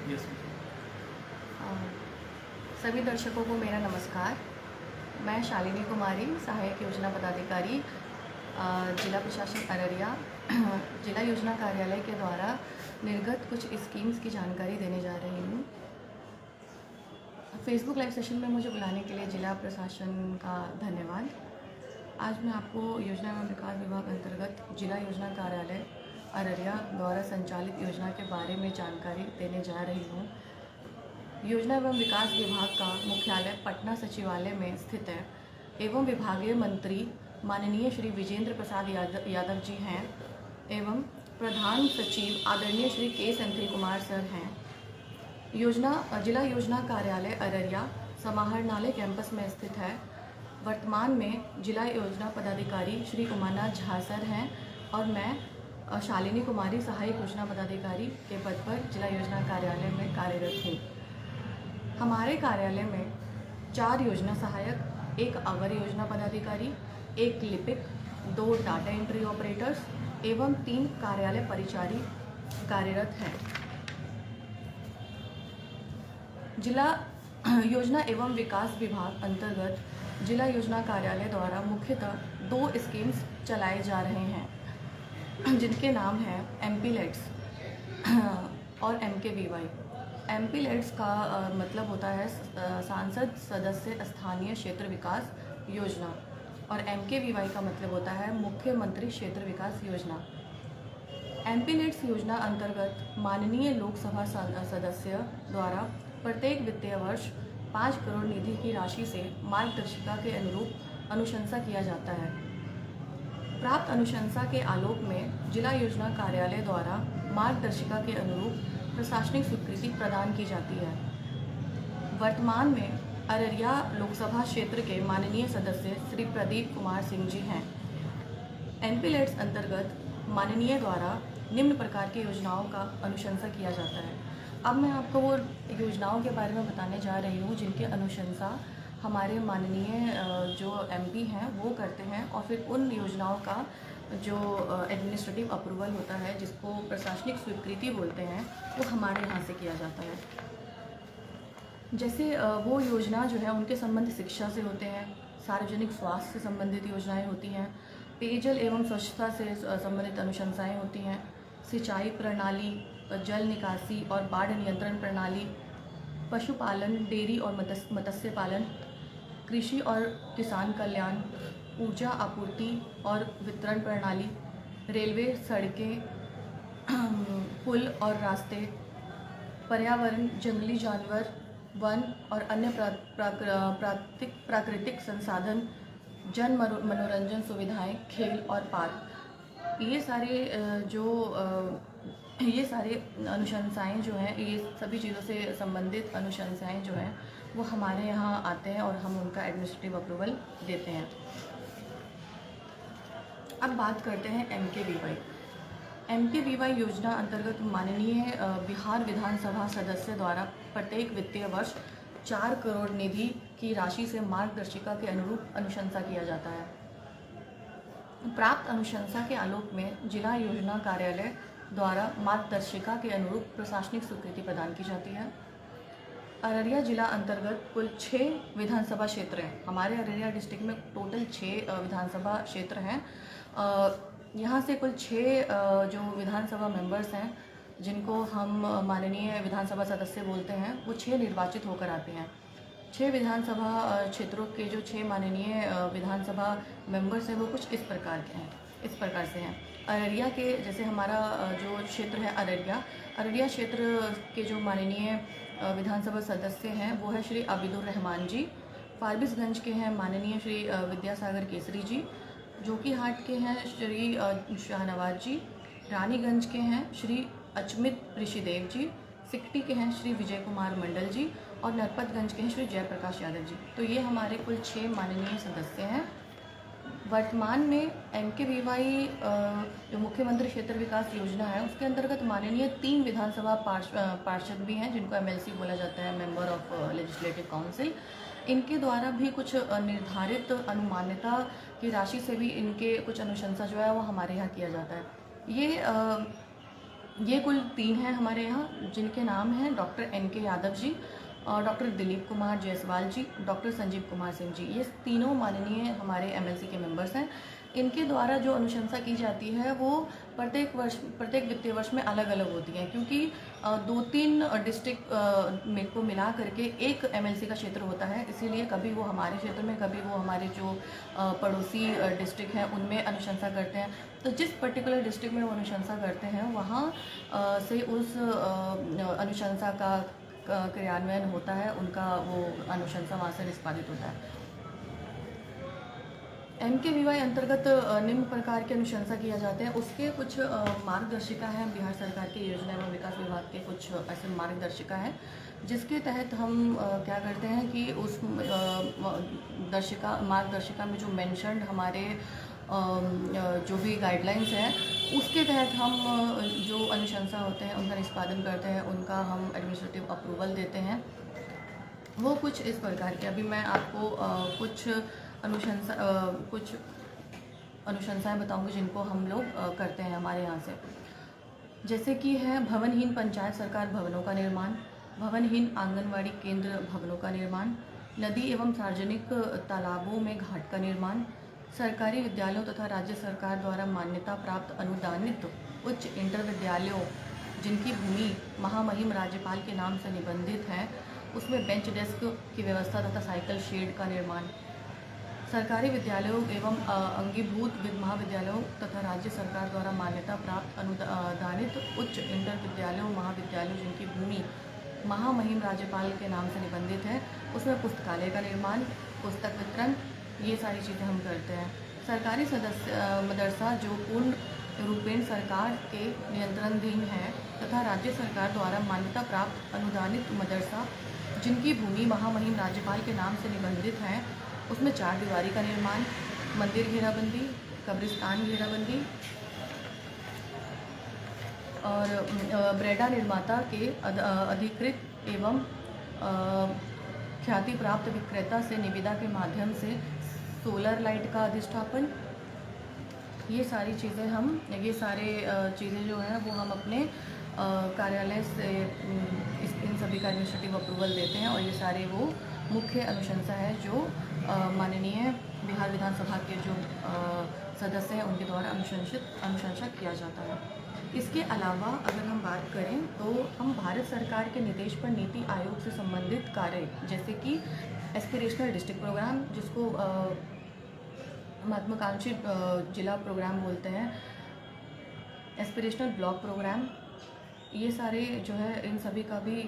Yes. अ, सभी दर्शकों को मेरा नमस्कार। मैं शालिनी कुमारी, सहायक योजना पदाधिकारी, जिला प्रशासन अररिया जिला योजना कार्यालय के द्वारा निर्गत कुछ स्कीम्स की जानकारी देने जा रही हूँ। फेसबुक लाइव सेशन में मुझे बुलाने के लिए जिला प्रशासन का धन्यवाद। आज मैं आपको योजना एवं विकास विभाग अंतर्गत जिला योजना कार्यालय अररिया द्वारा संचालित योजना के बारे में जानकारी देने जा रही हूँ। योजना एवं विकास विभाग का मुख्यालय पटना सचिवालय में स्थित है एवं विभागीय मंत्री माननीय श्री विजेंद्र प्रसाद यादव जी हैं एवं प्रधान सचिव आदरणीय श्री के सेंथिल कुमार सर हैं। जिला योजना कार्यालय अररिया समाहरणालय कैंपस में स्थित है। वर्तमान में जिला योजना पदाधिकारी श्री उमानाथ झा सर हैं और मैं शालिनी कुमारी सहायक योजना पदाधिकारी के पद पर जिला योजना कार्यालय में कार्यरत हूँ। हमारे कार्यालय में 4 योजना सहायक, 1 अवर योजना पदाधिकारी, 1 लिपिक, 2 डाटा एंट्री ऑपरेटर्स एवं 3 कार्यालय परिचारी कार्यरत हैं। जिला योजना एवं विकास विभाग अंतर्गत जिला योजना कार्यालय द्वारा मुख्यतः 2 स्कीम्स चलाए जा रहे हैं, जिनके नाम हैं एमपीलेट्स और एमकेवीवाई। एमपीलेट्स का मतलब होता है सांसद सदस्य स्थानीय क्षेत्र विकास योजना और एमकेवीवाई का मतलब होता है मुख्यमंत्री क्षेत्र विकास योजना। एमपीलेट्स योजना अंतर्गत माननीय लोकसभा सदस्य द्वारा प्रत्येक वित्तीय वर्ष 5 करोड़ निधि की राशि से मार्गदर्शिका के अनुरूप अनुशंसा किया जाता है। प्राप्त अनुशंसा के आलोक में जिला योजना कार्यालय द्वारा मार्गदर्शिका के अनुरूप प्रशासनिक स्वीकृति प्रदान की जाती है। वर्तमान में अररिया लोकसभा क्षेत्र के माननीय सदस्य श्री प्रदीप कुमार सिंह जी हैं। एमपीलेट्स अंतर्गत माननीय द्वारा निम्न प्रकार की योजनाओं का अनुशंसा किया जाता है। अब मैं आपको वो योजनाओं के बारे में बताने जा रही हूँ जिनके अनुशंसा हमारे माननीय जो एमपी हैं वो करते हैं और फिर उन योजनाओं का जो एडमिनिस्ट्रेटिव अप्रूवल होता है, जिसको प्रशासनिक स्वीकृति बोलते हैं, वो हमारे यहाँ से किया जाता है। जैसे वो योजना जो है उनके संबंध शिक्षा से होते हैं, सार्वजनिक स्वास्थ्य से संबंधित योजनाएं होती हैं, पेयजल एवं स्वच्छता से संबंधित अनुशंसाएं होती हैं, सिंचाई प्रणाली, जल निकासी और बाढ़ नियंत्रण प्रणाली, पशुपालन, डेयरी और मत्स्य पालन, कृषि और किसान कल्याण, ऊर्जा आपूर्ति और वितरण प्रणाली, रेलवे, सड़कें, पुल और रास्ते, पर्यावरण, जंगली जानवर, वन और अन्य प्राकृतिक संसाधन, जन मनोरंजन सुविधाएं, खेल और पार्क। ये सारे अनुशंसाएं जो हैं, ये सभी चीज़ों से संबंधित अनुशंसाएं जो हैं वो हमारे यहाँ आते हैं और हम उनका एडमिनिस्ट्रेटिव अप्रूवल देते हैं। अब बात करते हैं एमकेवीवाई। एमकेवीवाई योजना अंतर्गत माननीय बिहार विधानसभा सदस्य द्वारा प्रत्येक वित्तीय वर्ष 4 करोड़ निधि की राशि से मार्गदर्शिका के अनुरूप अनुशंसा किया जाता है। प्राप्त अनुशंसा के आलोक में जिला योजना कार्यालय द्वारा मार्गदर्शिका के अनुरूप प्रशासनिक स्वीकृति प्रदान की जाती है। अररिया जिला अंतर्गत कुल 6 विधानसभा क्षेत्र हैं। हमारे अररिया डिस्ट्रिक्ट में टोटल 6 विधानसभा क्षेत्र हैं। यहाँ से कुल 6 जो विधानसभा मेंबर्स हैं, जिनको हम माननीय विधानसभा सदस्य बोलते हैं, वो 6 निर्वाचित होकर आते हैं। 6 विधानसभा क्षेत्रों के जो 6 माननीय विधानसभा मेंबर्स हैं वो कुछ इस प्रकार से हैं। अररिया के, जैसे हमारा जो क्षेत्र है अररिया क्षेत्र के जो माननीय विधानसभा सदस्य हैं वो है श्री आबिदुर रहमान जी। फारबिसगंज के हैं माननीय श्री विद्यासागर केसरी जी। जोकीहाट के हैं श्री शाहनवाज जी। रानीगंज के हैं श्री अचमित ऋषिदेव जी। सिकटी के हैं श्री विजय कुमार मंडल जी और नरपतगंज के हैं श्री जयप्रकाश यादव जी। तो ये हमारे कुल 6 माननीय सदस्य हैं। वर्तमान में एमकेवीवाई जो मुख्यमंत्री क्षेत्र विकास योजना है, उसके अंतर्गत माननीय 3 विधानसभा पार्षद भी हैं, जिनको एमएलसी बोला जाता है, मेंबर ऑफ लेजिस्लेटिव काउंसिल। इनके द्वारा भी कुछ निर्धारित अनुमान्यता की राशि से भी इनके कुछ अनुशंसा जो है वो हमारे यहाँ किया जाता है। ये ये कुल 3 हैं हमारे यहाँ, जिनके नाम हैं डॉक्टर NK यादव जी और डॉक्टर दिलीप कुमार जायसवाल जी, डॉक्टर संजीव कुमार सिंह जी। ये तीनों माननीय हमारे MLC के मेंबर्स हैं। इनके द्वारा जो अनुशंसा की जाती है वो प्रत्येक वित्तीय वर्ष में अलग अलग होती है, क्योंकि 2-3 डिस्ट्रिक्ट में को मिला करके एक MLC का क्षेत्र होता है। इसीलिए कभी वो हमारे क्षेत्र में, कभी वो हमारे जो पड़ोसी डिस्ट्रिक्ट हैं उनमें अनुशंसा करते हैं। तो जिस पर्टिकुलर डिस्ट्रिक्ट में वो अनुशंसा करते हैं वहाँ से उस अनुशंसा का क्रियान्वयन होता है, उनका वो अनुशंसा वहाँ से निष्पादित होता है। MKVY अंतर्गत निम्न प्रकार की अनुशंसा किया जाते हैं। उसके कुछ मार्गदर्शिका हैं, बिहार सरकार के योजना एवं विकास विभाग के कुछ ऐसे मार्गदर्शिका हैं, जिसके तहत हम क्या करते हैं कि उस मार्गदर्शिका में जो मेंशन्ड हमारे जो भी गाइडलाइंस हैं उसके तहत हम जो अनुशंसा होते हैं उनका निष्पादन करते हैं, उनका हम एडमिनिस्ट्रेटिव अप्रूवल देते हैं। वो कुछ इस प्रकार के, अभी मैं आपको कुछ अनुशंसाएं बताऊंगी जिनको हम लोग करते हैं हमारे यहाँ से। जैसे कि है भवनहीन पंचायत सरकार भवनों का निर्माण, भवनहीन आंगनवाड़ी केंद्र भवनों का निर्माण, नदी एवं सार्वजनिक तालाबों में घाट का निर्माण, सरकारी विद्यालयों तथा राज्य सरकार द्वारा मान्यता प्राप्त अनुदानित उच्च इंटर विद्यालयों जिनकी भूमि महामहिम राज्यपाल के नाम से निबंधित है उसमें बेंच डेस्क की व्यवस्था तथा साइकिल शेड का निर्माण, सरकारी विद्यालयों एवं अंगीभूत महाविद्यालयों तथा राज्य सरकार द्वारा मान्यता प्राप्त अनुदानित उच्च इंटर विद्यालयों महाविद्यालयों जिनकी भूमि महामहिम राज्यपाल के नाम से निबंधित है उसमें पुस्तकालय का निर्माण, पुस्तक वितरण, ये सारी चीज़ें हम करते हैं। सरकारी मदरसा जो पूर्ण रूपेण सरकार के नियंत्रणाधीन है तथा राज्य सरकार द्वारा मान्यता प्राप्त अनुदानित मदरसा जिनकी भूमि महामहिम राज्यपाल के नाम से निबंधित है उसमें 4 दीवारी का निर्माण, मंदिर घेराबंदी, कब्रिस्तान घेराबंदी और ब्रेडा निर्माता के अधिकृत एवं ख्याति प्राप्त विक्रेता से निविदा के माध्यम से सोलर लाइट का अधिष्ठापन, ये सारी चीज़ें ये सारे चीज़ें जो हैं वो हम अपने कार्यालय से इन सभी का एडमिनिस्ट्रेटिव अप्रूवल देते हैं। और ये सारे वो मुख्य अनुशंसा है जो माननीय बिहार विधानसभा के जो सदस्य हैं उनके द्वारा अनुशंसा किया जाता है। इसके अलावा अगर हम बात करें तो हम भारत सरकार के निर्देश पर नीति आयोग से संबंधित कार्य जैसे कि एस्पिरेशनल डिस्ट्रिक्ट प्रोग्राम, जिसको महत्वाकांक्षी जिला प्रोग्राम बोलते हैं, एस्पिरेशनल ब्लॉक प्रोग्राम, ये सारे जो है इन सभी का भी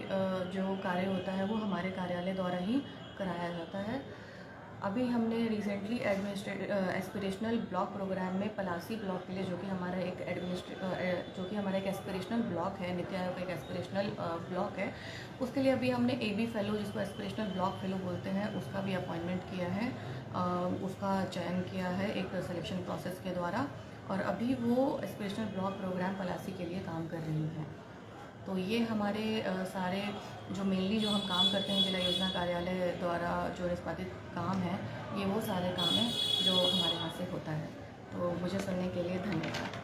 जो कार्य होता है वो हमारे कार्यालय द्वारा ही कराया जाता है। अभी हमने रिसेंटली एस्पिरेशनल ब्लॉक प्रोग्राम में पलासी ब्लॉक के लिए जो कि हमारा एक एस्पिरेशनल ब्लॉक है, नीति आयोग का एक एस्पिरेशनल ब्लॉक है, उसके लिए अभी हमने AB फेलो, जिसको एस्पिरेशनल ब्लॉक फेलो बोलते हैं, उसका भी अपॉइंटमेंट किया है, उसका चयन किया है एक सिलेक्शन प्रोसेस के द्वारा और अभी वो एस्पिरेशनल ब्लॉक प्रोग्राम पलासी के लिए काम कर रही हैं। तो ये हमारे सारे जो मेनली जो हम काम करते हैं जिला योजना कार्यालय द्वारा जो निष्पादित काम है, ये वो सारे काम हैं जो हमारे यहाँ से होता है। तो मुझे सुनने के लिए धन्यवाद।